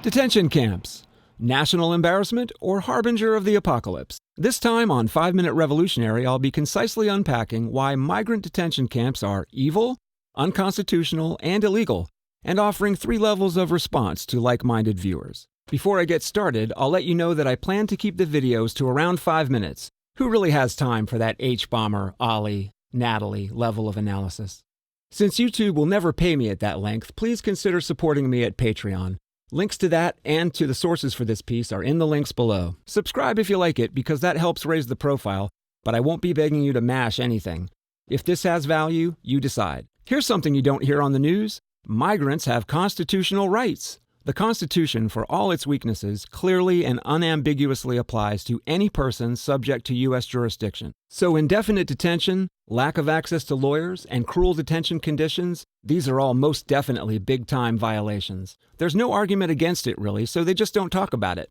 Detention camps. National embarrassment or harbinger of the apocalypse? This time on 5-Minute Revolutionary, I'll be concisely unpacking why migrant detention camps are evil, unconstitutional, and illegal, and offering 3 levels of response to like-minded viewers. Before I get started, I'll let you know that I plan to keep the videos to around 5 minutes. Who really has time for that H-bomber, Ollie, Natalie level of analysis? Since YouTube will never pay me at that length, please consider supporting me at Patreon. Links to that and to the sources for this piece are in the links below. Subscribe if you like it, because that helps raise the profile, but I won't be begging you to mash anything. If this has value, you decide. Here's something you don't hear on the news. Migrants have constitutional rights. The Constitution, for all its weaknesses, clearly and unambiguously applies to any person subject to U.S. jurisdiction. So indefinite detention, lack of access to lawyers, and cruel detention conditions, these are all most definitely big-time violations. There's no argument against it, really, so they just don't talk about it.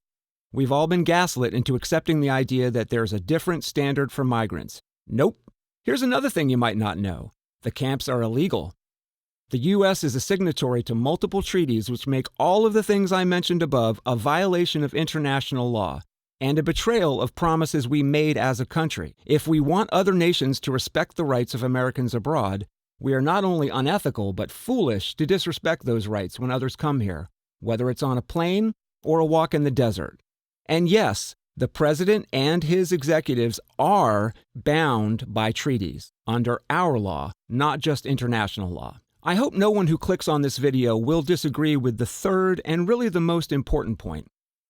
We've all been gaslit into accepting the idea that there's a different standard for migrants. Nope. Here's another thing you might not know. The camps are illegal. The U.S. is a signatory to multiple treaties which make all of the things I mentioned above a violation of international law and a betrayal of promises we made as a country. If we want other nations to respect the rights of Americans abroad, we are not only unethical but foolish to disrespect those rights when others come here, whether it's on a plane or a walk in the desert. And yes, the president and his executives are bound by treaties under our law, not just international law. I hope no one who clicks on this video will disagree with the third and really the most important point.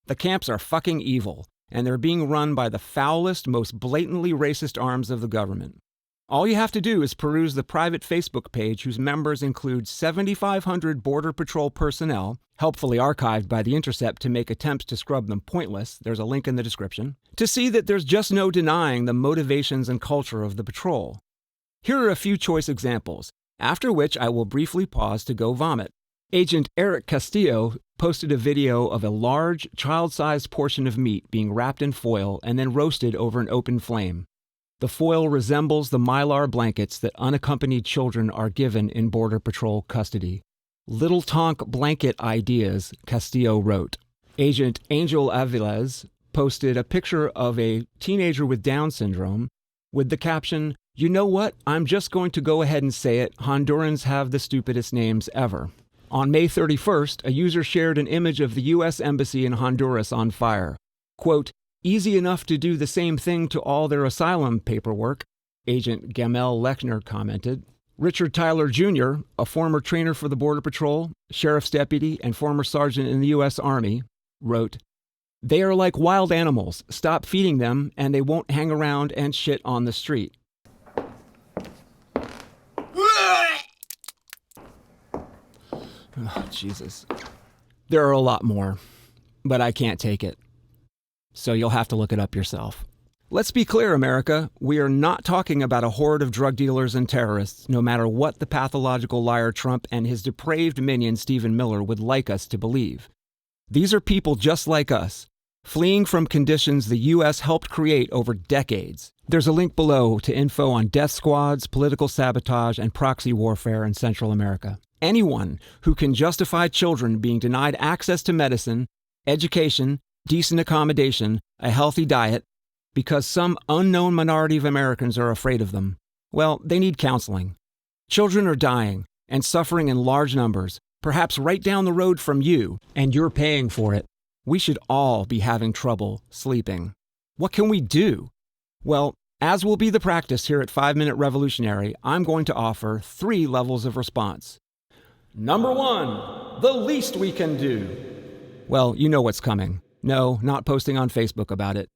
The camps are fucking evil, and they're being run by the foulest, most blatantly racist arms of the government. All you have to do is peruse the private Facebook page whose members include 7,500 Border Patrol personnel, helpfully archived by The Intercept to make attempts to scrub them pointless, there's a link in the description, to see that there's just no denying the motivations and culture of the patrol. Here are a few choice examples, after which I will briefly pause to go vomit. Agent Eric Castillo posted a video of a large, child-sized portion of meat being wrapped in foil and then roasted over an open flame. The foil resembles the Mylar blankets that unaccompanied children are given in Border Patrol custody. Little Tonk blanket ideas, Castillo wrote. Agent Angel Aviles posted a picture of a teenager with Down syndrome with the caption, "You know what? I'm just going to go ahead and say it. Hondurans have the stupidest names ever." On May 31st, a user shared an image of the U.S. Embassy in Honduras on fire. Quote, "Easy enough to do the same thing to all their asylum paperwork," Agent Gamel Lechner commented. Richard Tyler Jr., a former trainer for the Border Patrol, sheriff's deputy, and former sergeant in the U.S. Army, wrote, "They are like wild animals. Stop feeding them, and they won't hang around and shit on the street." Oh, Jesus. There are a lot more, but I can't take it. So you'll have to look it up yourself. Let's be clear, America. We are not talking about a horde of drug dealers and terrorists, no matter what the pathological liar Trump and his depraved minion Stephen Miller would like us to believe. These are people just like us, fleeing from conditions the U.S. helped create over decades. There's a link below to info on death squads, political sabotage, and proxy warfare in Central America. Anyone who can justify children being denied access to medicine, education, decent accommodation, a healthy diet, because some unknown minority of Americans are afraid of them, well, they need counseling. Children are dying and suffering in large numbers, perhaps right down the road from you, and you're paying for it. We should all be having trouble sleeping. What can we do? Well, as will be the practice here at 5-Minute Revolutionary, I'm going to offer 3 levels of response. Number 1, the least we can do. Well, you know what's coming. No, not posting on Facebook about it.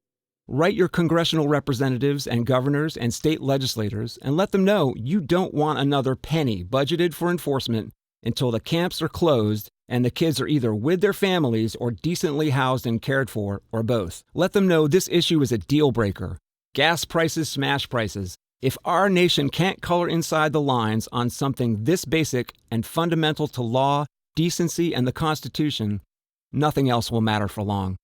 Write your congressional representatives and governors and state legislators and let them know you don't want another penny budgeted for enforcement until the camps are closed and the kids are either with their families or decently housed and cared for, or both. Let them know this issue is a deal breaker. Gas prices smash prices. If our nation can't color inside the lines on something this basic and fundamental to law, decency, and the Constitution, nothing else will matter for long.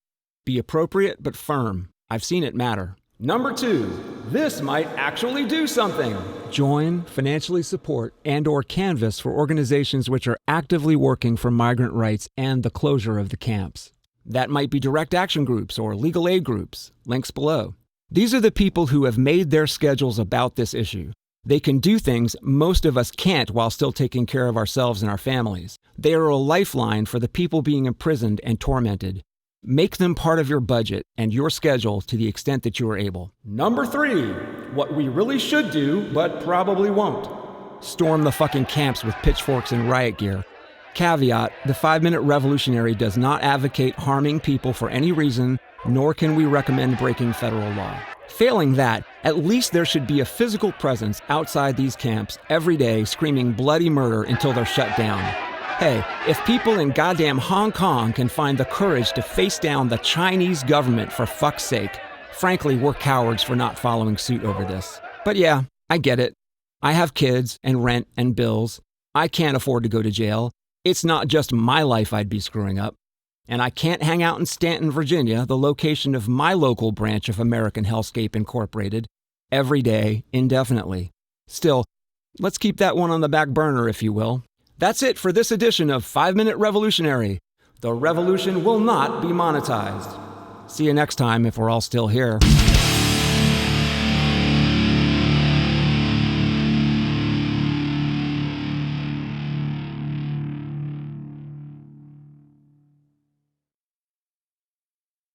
Be appropriate but firm. I've seen it matter. Number 2, this might actually do something. join, financially support, and/or canvass for organizations which are actively working for migrant rights and the closure of the camps. That might be direct action groups or legal aid groups. Links below. These are the people who have made their schedules about this issue. They can do things most of us can't while still taking care of ourselves and our families. They are a lifeline for the people being imprisoned and tormented. Make them part of your budget and your schedule to the extent that you are able. Number 3, what we really should do, but probably won't. Storm the fucking camps with pitchforks and riot gear. Caveat, the 5-Minute Revolutionary does not advocate harming people for any reason, nor can we recommend breaking federal law. Failing that, at least there should be a physical presence outside these camps every day screaming bloody murder until they're shut down. Hey, if people in goddamn Hong Kong can find the courage to face down the Chinese government for fuck's sake, frankly, we're cowards for not following suit over this. But yeah, I get it. I have kids and rent and bills. I can't afford to go to jail. It's not just my life I'd be screwing up. And I can't hang out in Stanton, Virginia, the location of my local branch of American Hellscape Incorporated, every day, indefinitely. Still, let's keep that one on the back burner, if you will. That's it for this edition of 5-Minute Revolutionary. The revolution will not be monetized. See you next time if we're all still here.